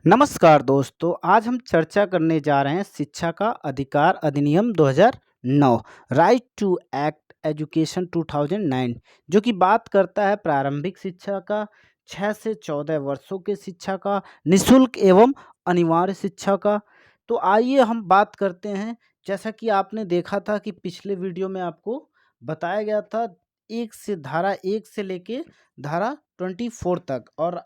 नमस्कार दोस्तों, आज हम चर्चा करने जा रहे हैं शिक्षा का अधिकार अधिनियम 2009 राइट टू एक्ट एजुकेशन 2009 जो कि बात करता है प्रारंभिक शिक्षा का, 6 से 14 वर्षों के शिक्षा का, निःशुल्क एवं अनिवार्य शिक्षा का। तो आइए हम बात करते हैं। जैसा कि आपने देखा था कि पिछले वीडियो में आपको बताया गया था धारा 1 से लेके धारा 24 तक, और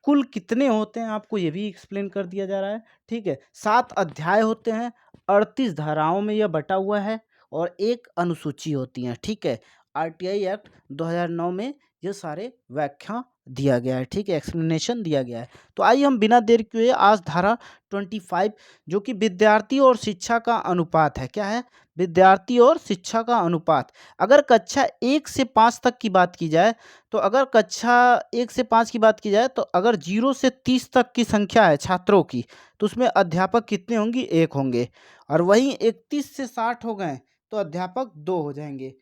कुल कितने होते हैं आपको ये भी एक्सप्लेन कर दिया जा रहा है। ठीक है, 7 अध्याय होते हैं, 38 धाराओं में यह बटा हुआ है और एक अनुसूची होती है। ठीक है, आरटीआई एक्ट 2009 में ये सारे व्याख्या दिया गया है। ठीक है, एक्सप्लेनेशन दिया गया है। तो आइए हम बिना देर किए आज धारा 25 जो कि विद्यार्थी और शिक्षा का अनुपात है। क्या है? विद्यार्थी और शिक्षा का अनुपात। अगर कक्षा 1 से 5 तक की बात की जाए, तो अगर कक्षा 1 से 5 की बात की जाए, तो अगर 0 से 30 तक की संख्या है छात्रों की, तो उसमें अध्यापक कितने होंगे? 1 होंगे। और वहीं 31 से 60 हो गए तो अध्यापक 2 हो जाएंगे,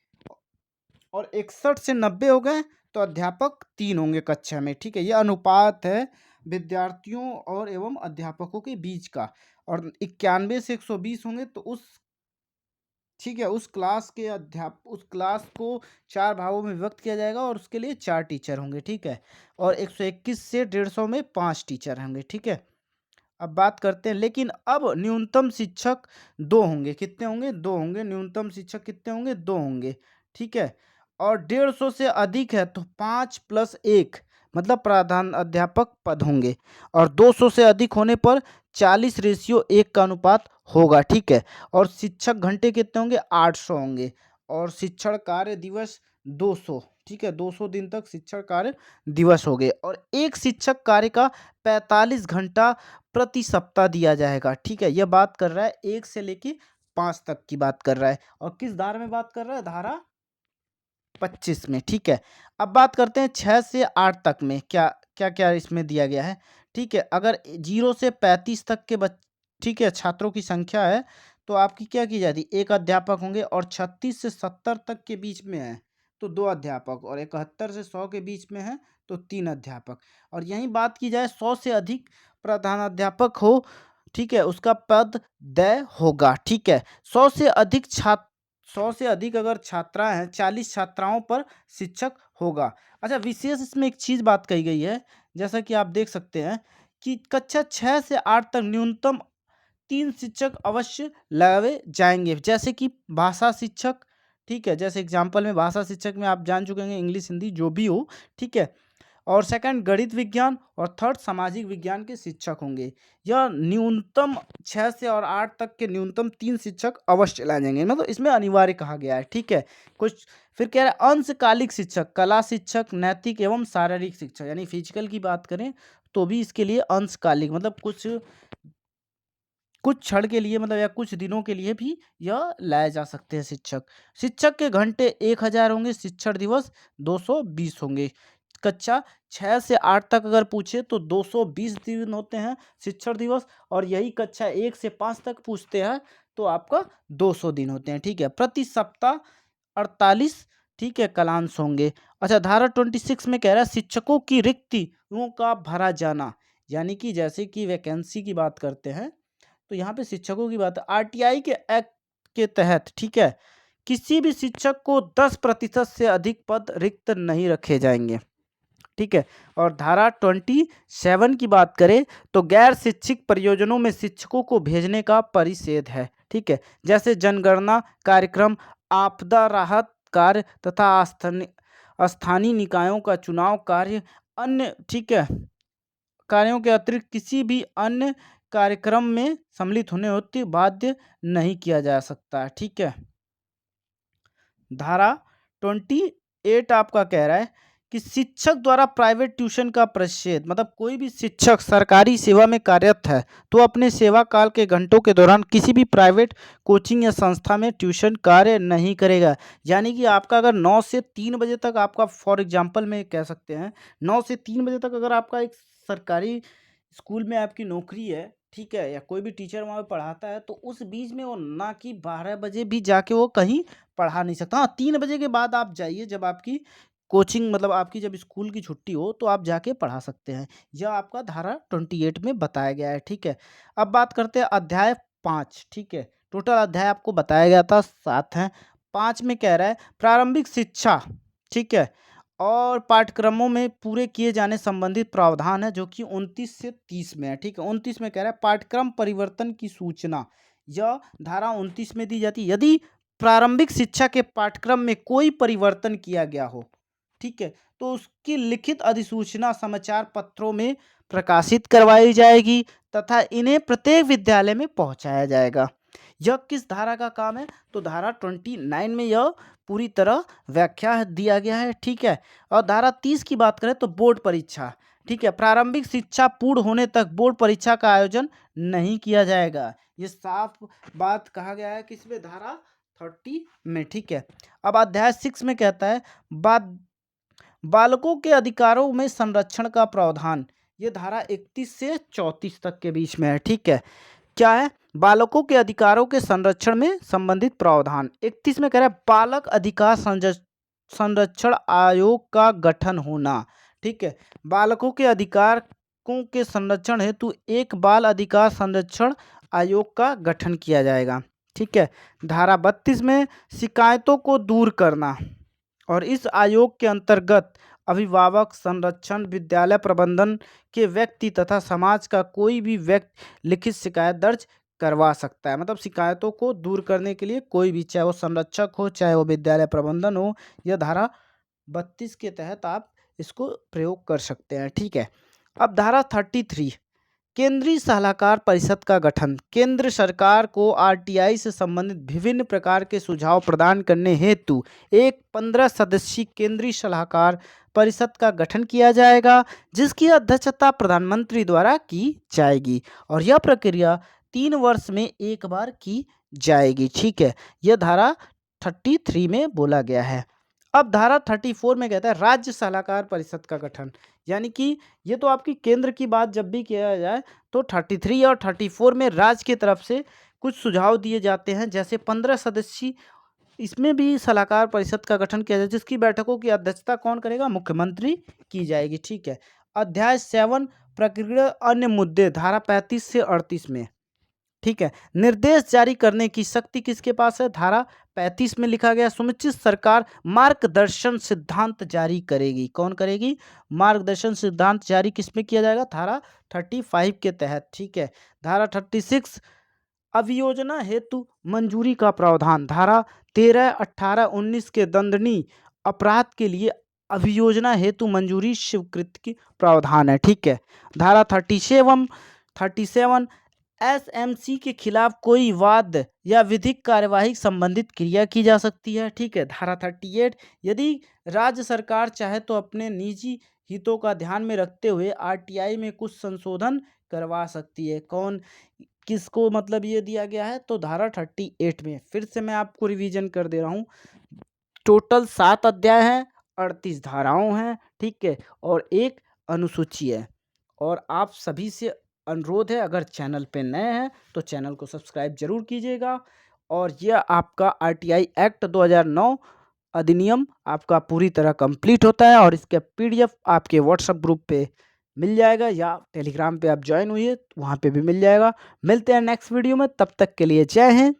और 61 से 90 हो गए तो अध्यापक 3 होंगे कक्षा में। ठीक है, ये अनुपात है विद्यार्थियों और एवं अध्यापकों के बीच का। और 91 से 120 होंगे तो ठीक है, उस क्लास को 4 भागों में विभक्त किया जाएगा और उसके लिए 4 टीचर होंगे। ठीक है, और 121 से 150 में 5 टीचर होंगे। ठीक है, अब बात करते हैं, लेकिन अब न्यूनतम शिक्षक 2 होंगे। कितने होंगे? 2 होंगे। न्यूनतम शिक्षक कितने होंगे? 2 होंगे। ठीक है, और 150 से अधिक है तो 5 + 1 मतलब प्रधान अध्यापक पद होंगे, और 200 से अधिक होने पर 40:1 का अनुपात होगा। ठीक है, और शिक्षक घंटे कितने होंगे? 800 होंगे, और शिक्षण कार्य दिवस 200। ठीक है, 200 दिन तक शिक्षण कार्य दिवस हो गए, और एक शिक्षक कार्य का 45 घंटा प्रति सप्ताह दिया जाएगा। ठीक है, यह बात कर रहा है 1 से लेके 5 तक की बात कर रहा है, और किस धारा में बात कर रहा है? धारा 25 में। ठीक है, अब बात करते हैं 6 से 8 तक में क्या क्या क्या इसमें दिया गया है। ठीक है, अगर 0 से 35 तक के ठीक है, छात्रों की संख्या है, तो आपकी क्या की जाती है? 1 अध्यापक होंगे, और 36 से 70 तक के बीच में है तो 2 अध्यापक, और 71 से 100 के बीच में है तो 3 अध्यापक। और यहीं बात की जाए 100 से अधिक प्रधानाध्यापक हो, ठीक है, उसका पद दय होगा। ठीक है, 100 से अधिक अगर छात्राएं हैं, 40 छात्राओं पर शिक्षक होगा। अच्छा, विशेष इसमें एक चीज बात कही गई है, जैसा कि आप देख सकते हैं कि कक्षा 6 से 8 तक न्यूनतम 3 शिक्षक अवश्य लगाए जाएंगे, जैसे कि भाषा शिक्षक। ठीक है, जैसे एग्जाम्पल में भाषा शिक्षक में आप जान चुके हैं, इंग्लिश हिंदी जो भी हो। ठीक है, और सेकंड गणित विज्ञान, और थर्ड सामाजिक विज्ञान के शिक्षक होंगे। यह न्यूनतम 6 से और 8 तक के न्यूनतम 3 शिक्षक अवश्य लाए जाएंगे, मतलब इसमें अनिवार्य कहा गया है। ठीक है, कुछ फिर कह रहा है अंशकालिक शिक्षक, कला शिक्षक, नैतिक एवं शारीरिक शिक्षक, यानी फिजिकल की बात करें तो भी इसके लिए अंशकालिक मतलब कुछ कुछ क्षण के लिए, मतलब या कुछ दिनों के लिए भी यह लाए जा सकते हैं शिक्षक। शिक्षक के घंटे 1000 होंगे, शिक्षण दिवस 220 होंगे। कक्षा 6 से 8 तक अगर पूछे तो 220 दिन होते हैं शिक्षण दिवस, और यही कक्षा 1 से 5 तक पूछते हैं तो आपका 200 दिन होते हैं। ठीक है, प्रति सप्ताह 48 ठीक है कलांश होंगे। अच्छा, धारा 26 में कह रहा है शिक्षकों की रिक्तियों का भरा जाना, यानी कि जैसे कि वैकेंसी की बात करते हैं, तो यहाँ पे शिक्षकों की बात है। आरटीआई के एक्ट के तहत, ठीक है, किसी भी शिक्षक को 10% से अधिक पद रिक्त नहीं रखे जाएंगे। ठीक है, और धारा 27 की बात करें तो गैर शिक्षित परियोजनों में शिक्षकों को भेजने का परिच्छेद है। ठीक है, जैसे जनगणना कार्यक्रम, आपदा राहत कार्य तथा स्थानीय निकायों का चुनाव कार्य, अन्य ठीक है कार्यों के अतिरिक्त किसी भी अन्य कार्यक्रम में सम्मिलित होने हेतु बाध्य नहीं किया जा सकता। ठीक है, धारा 28 आपका कह रहा है कि शिक्षक द्वारा प्राइवेट ट्यूशन का प्रतिषेध, मतलब कोई भी शिक्षक सरकारी सेवा में कार्यरत है तो अपने सेवा काल के घंटों के दौरान किसी भी प्राइवेट कोचिंग या संस्था में ट्यूशन कार्य नहीं करेगा। यानी कि आपका अगर 9 से 3 बजे तक आपका, फॉर एग्जांपल में कह सकते हैं 9 से 3 बजे तक अगर आपका एक सरकारी स्कूल में आपकी नौकरी है, ठीक है, या कोई भी टीचर वहाँ पे पढ़ाता है, तो उस बीच में वो ना कि 12 बजे भी जाके वो कहीं पढ़ा नहीं सकता। हाँ, 3 बजे के बाद आप जाइए, जब आपकी कोचिंग मतलब आपकी जब स्कूल की छुट्टी हो तो आप जाके पढ़ा सकते हैं। यह आपका धारा 28 में बताया गया है, ठीक है। अब बात करते हैं अध्याय 5, ठीक है। टोटल अध्याय आपको बताया गया था 7 हैं। 5 में कह रहा है प्रारंभिक शिक्षा, ठीक है, और पाठ्यक्रमों में पूरे किए जाने संबंधित प्रावधान है जो कि 29 से 30 में है, ठीक है। 29 में कह रहा है पाठ्यक्रम परिवर्तन की सूचना, यह धारा 29 में दी जाती है यदि प्रारंभिक शिक्षा के पाठ्यक्रम में कोई परिवर्तन किया गया हो, ठीक है, तो उसकी लिखित अधिसूचना समाचार पत्रों में प्रकाशित करवाई जाएगी तथा इन्हें प्रत्येक विद्यालय में पहुंचाया जाएगा। यह किस धारा का काम है? तो धारा 29 में यह पूरी तरह व्याख्या दिया गया है, ठीक है। और धारा 30 की बात करें तो बोर्ड परीक्षा, ठीक है, प्रारंभिक शिक्षा पूर्ण होने तक बोर्ड परीक्षा का आयोजन नहीं किया जाएगा। ये साफ बात कहा गया है किसमें? धारा 30 में, ठीक है। अब अध्याय 6 में कहता है बालकों के अधिकारों में संरक्षण का प्रावधान, ये धारा 31 से 34 तक के बीच में है, ठीक है। क्या है? बालकों के अधिकारों के संरक्षण में संबंधित प्रावधान। 31 में कह रहा है बालक अधिकार संरक्षण आयोग का गठन होना, ठीक है। बालकों के अधिकारों के संरक्षण हेतु एक बाल अधिकार संरक्षण आयोग का गठन किया जाएगा, ठीक है। धारा 32 में शिकायतों को दूर करना और इस आयोग के अंतर्गत अभिभावक, संरक्षण, विद्यालय प्रबंधन के व्यक्ति तथा समाज का कोई भी व्यक्ति लिखित शिकायत दर्ज करवा सकता है। मतलब शिकायतों को दूर करने के लिए कोई भी, चाहे वो संरक्षक हो, चाहे वो विद्यालय प्रबंधन हो, यह धारा 32 के तहत आप इसको प्रयोग कर सकते हैं, ठीक है। अब धारा 33 केंद्रीय सलाहकार परिषद का गठन, केंद्र सरकार को आरटीआई से संबंधित विभिन्न प्रकार के सुझाव प्रदान करने हेतु एक 15 सदस्यीय केंद्रीय सलाहकार परिषद का गठन किया जाएगा जिसकी अध्यक्षता प्रधानमंत्री द्वारा की जाएगी और यह प्रक्रिया 3 वर्ष में एक बार की जाएगी, ठीक है। यह धारा 33 में बोला गया है। अब धारा 34 में कहता है राज्य सलाहकार परिषद का गठन, यानी कि ये तो आपकी केंद्र की बात जब भी किया जाए तो 33 और 34 में राज्य की तरफ से कुछ सुझाव दिए जाते हैं, जैसे 15 सदस्यीय इसमें भी सलाहकार परिषद का गठन किया जाए जिसकी बैठकों की अध्यक्षता कौन करेगा? मुख्यमंत्री की जाएगी, ठीक है। अध्याय 7 प्रक्रिया अन्य मुद्दे, धारा 35 से 38 में, ठीक है। निर्देश जारी करने की शक्ति किसके पास है? धारा 35 में लिखा गया सुनिश्चित सरकार मार्गदर्शन सिद्धांत जारी करेगी। कौन करेगी? मार्गदर्शन सिद्धांत जारी किसमें किया जाएगा? धारा 35 के तहत, ठीक है। धारा 36 अभियोजना हेतु मंजूरी का प्रावधान, धारा 13, 18, 19 के दंडनीय अपराध के लिए अभियोजना हेतु मंजूरी स्वीकृत की प्रावधान है, ठीक है। धारा 37 एसएमसी के खिलाफ कोई वाद या विधिक कार्यवाही संबंधित क्रिया की जा सकती है, ठीक है। धारा 38 यदि राज्य सरकार चाहे तो अपने निजी हितों का ध्यान में रखते हुए आरटीआई में कुछ संशोधन करवा सकती है। कौन किसको मतलब ये दिया गया है? तो धारा 38 में। फिर से मैं आपको रिवीजन कर दे रहा हूँ। टोटल 7 अध्याय हैं, 38 धाराओं हैं, ठीक है, और एक अनुसूची है। और आप सभी से अनुरोध है अगर चैनल पे नए हैं तो चैनल को सब्सक्राइब जरूर कीजिएगा। और यह आपका आरटीआई एक्ट 2009 अधिनियम आपका पूरी तरह कंप्लीट होता है और इसका पीडीएफ आपके व्हाट्सएप ग्रुप पे मिल जाएगा या टेलीग्राम पे आप ज्वाइन हुई है वहाँ पे भी मिल जाएगा। मिलते हैं नेक्स्ट वीडियो में, तब तक के लिए जय हिंद।